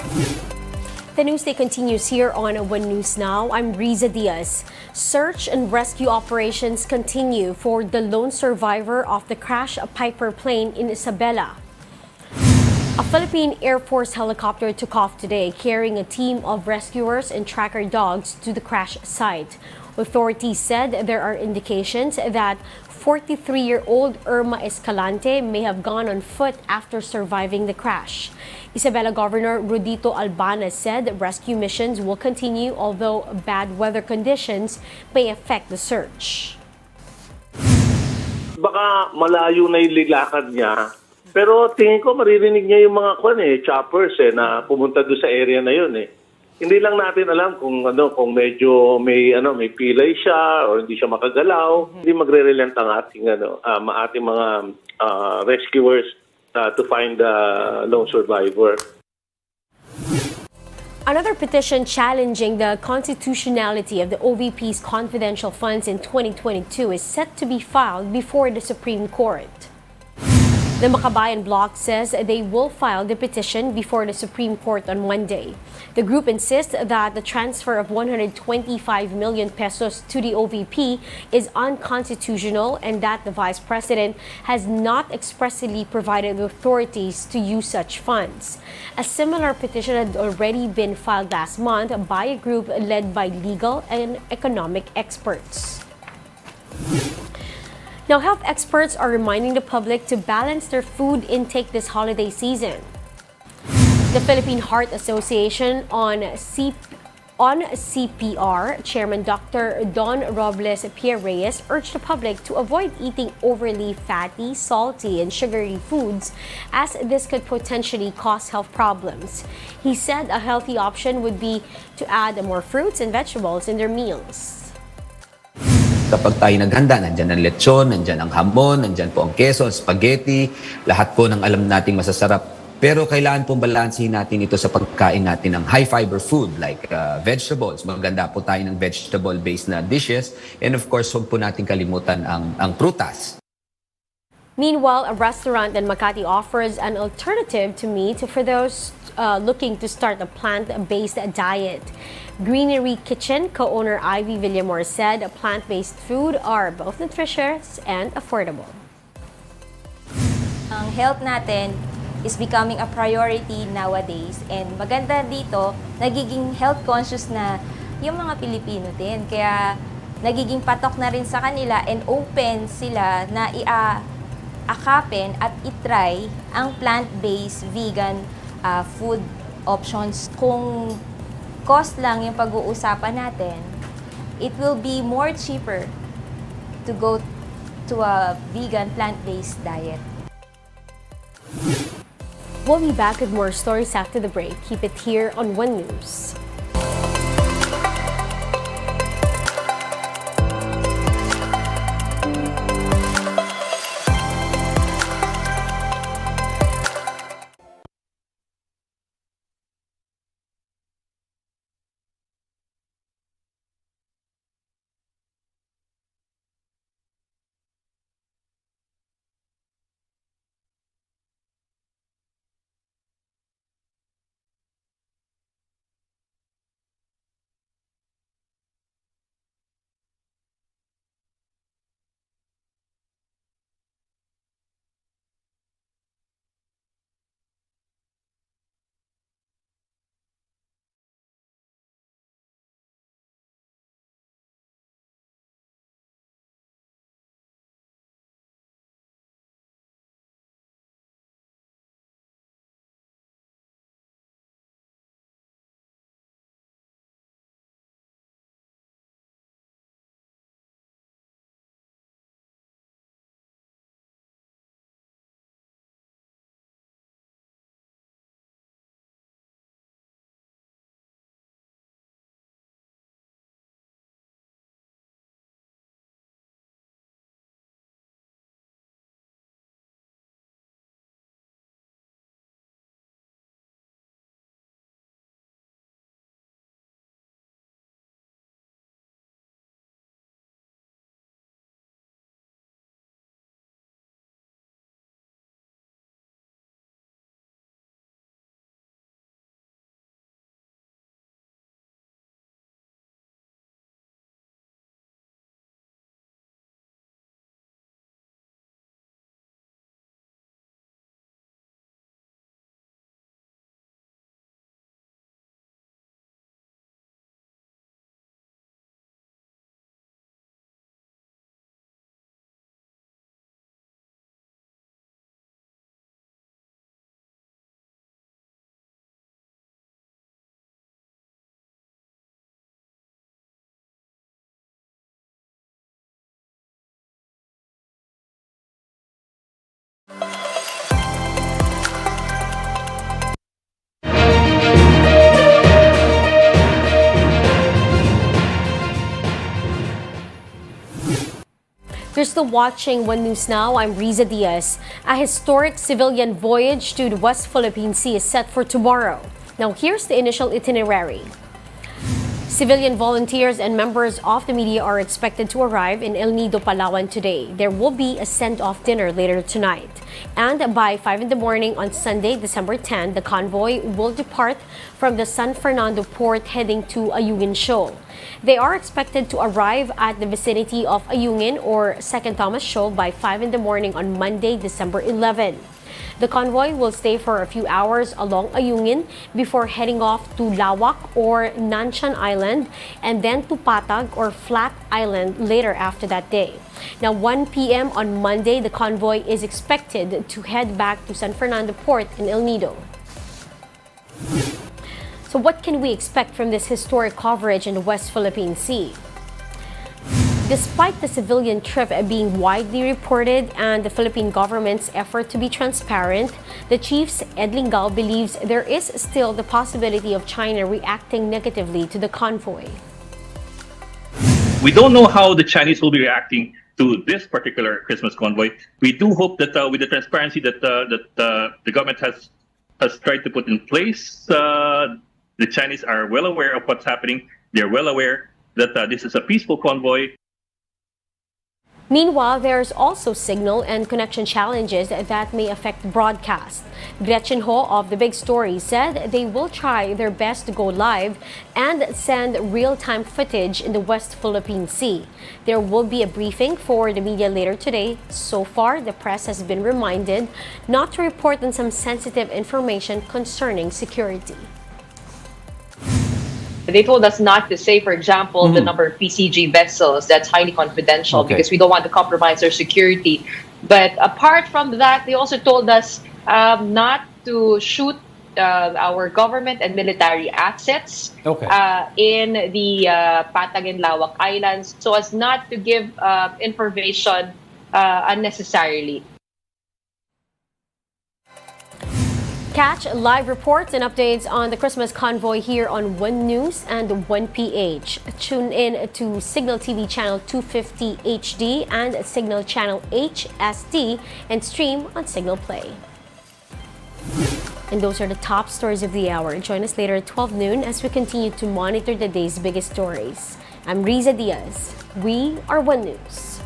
The news day continues here on One News Now. I'm Riza Diaz. Search and rescue operations continue for the lone survivor of the crash Piper plane in Isabela. A Philippine Air Force helicopter took off today, carrying a team of rescuers and tracker dogs to the crash site. Authorities said there are indications that 43-year-old Irma Escalante may have gone on foot after surviving the crash. Isabela Governor Rodito Albana said rescue missions will continue, although bad weather conditions may affect the search. Baka malayo na yung lilakad niya. Pero tingin ko maririnig niya yung mga choppers na pumunta doon sa area na yun eh. Hindi lang natin alam kung kung medyo may pilay siya o hindi siya makagalaw. Hindi magre-relent ang ating ating mga rescuers to find the lone survivor. Another petition challenging the constitutionality of the OVP's confidential funds in 2022 is set to be filed before the Supreme Court. The Makabayan Bloc says they will file the petition before the Supreme Court on Monday. The group insists that the transfer of 125 million pesos to the OVP is unconstitutional and that the Vice President has not expressly provided authorities to use such funds. A similar petition had already been filed last month by a group led by legal and economic experts. Now, health experts are reminding the public to balance their food intake this holiday season. The Philippine Heart Association on CPR, Chairman Dr. Don Robles Pierre Reyes urged the public to avoid eating overly fatty, salty, and sugary foods as this could potentially cause health problems. He said a healthy option would be to add more fruits and vegetables in their meals. Kapag tayo naghanda, nandyan ang lechon, nandyan ang hamon, nandyan po ang queso, spaghetti, lahat po ng alam nating masasarap. Pero kailangan pong balansehin natin ito sa pagkain natin ng high-fiber food like vegetables. Maganda po tayo ng vegetable-based na dishes. And of course, huwag po natin kalimutan ang prutas. Meanwhile, a restaurant in Makati offers an alternative to meat for those looking to start a plant-based diet. Greenery Kitchen co-owner Ivy Villamor said plant-based food are both nutritious and affordable. Ang health natin is becoming a priority nowadays, and maganda dito, nagiging health conscious na yung mga Pilipino din. Kaya nagiging patok na rin sa kanila and open sila na akapin at itry ang plant-based vegan food options. Kung cost lang yung pag-uusapan natin, it will be more cheaper to go to a vegan plant-based diet. We'll be back with more stories after the break. Keep it here on One News. You're still watching One News Now. I'm Riza Diaz. A historic civilian voyage to the West Philippine Sea is set for tomorrow. Now, here's the initial itinerary. Civilian volunteers and members of the media are expected to arrive in El Nido, Palawan today. There will be a send-off dinner later tonight. And by 5 in the morning on Sunday, December 10, the convoy will depart from the San Fernando port heading to Ayungin Shoal. They are expected to arrive at the vicinity of Ayungin or Second Thomas Shoal by 5 in the morning on Monday, December 11. The convoy will stay for a few hours along Ayungin before heading off to Lawak or Nanshan Island and then to Patag or Flat Island later after that day. Now, 1 p.m. on Monday, the convoy is expected to head back to San Fernando Port in El Nido. So what can we expect from this historic coverage in the West Philippine Sea? Despite the civilian trip being widely reported and the Philippine government's effort to be transparent, the chief's Ed Lingal believes there is still the possibility of China reacting negatively to the convoy. We don't know how the Chinese will be reacting to this particular Christmas convoy. We do hope that with the transparency that the government has tried to put in place, the Chinese are well aware of what's happening. They're well aware that this is a peaceful convoy. Meanwhile, there's also signal and connection challenges that may affect broadcast. Gretchen Ho of The Big Story said they will try their best to go live and send real-time footage in the West Philippine Sea. There will be a briefing for the media later today. So far, the press has been reminded not to report on some sensitive information concerning security. They told us not to say, for example, the number of PCG vessels. That's highly confidential because we don't want to compromise their security. But apart from that, they also told us not to shoot our government and military assets in the Patag and Lawak Islands so as not to give information unnecessarily. Catch live reports and updates on the Christmas convoy here on One News and 1PH. Tune in to Signal TV channel 250 HD and Signal channel HSD and stream on Signal Play. And those are the top stories of the hour. Join us later at 12 noon as we continue to monitor the day's biggest stories. I'm Riza Diaz. We are One News.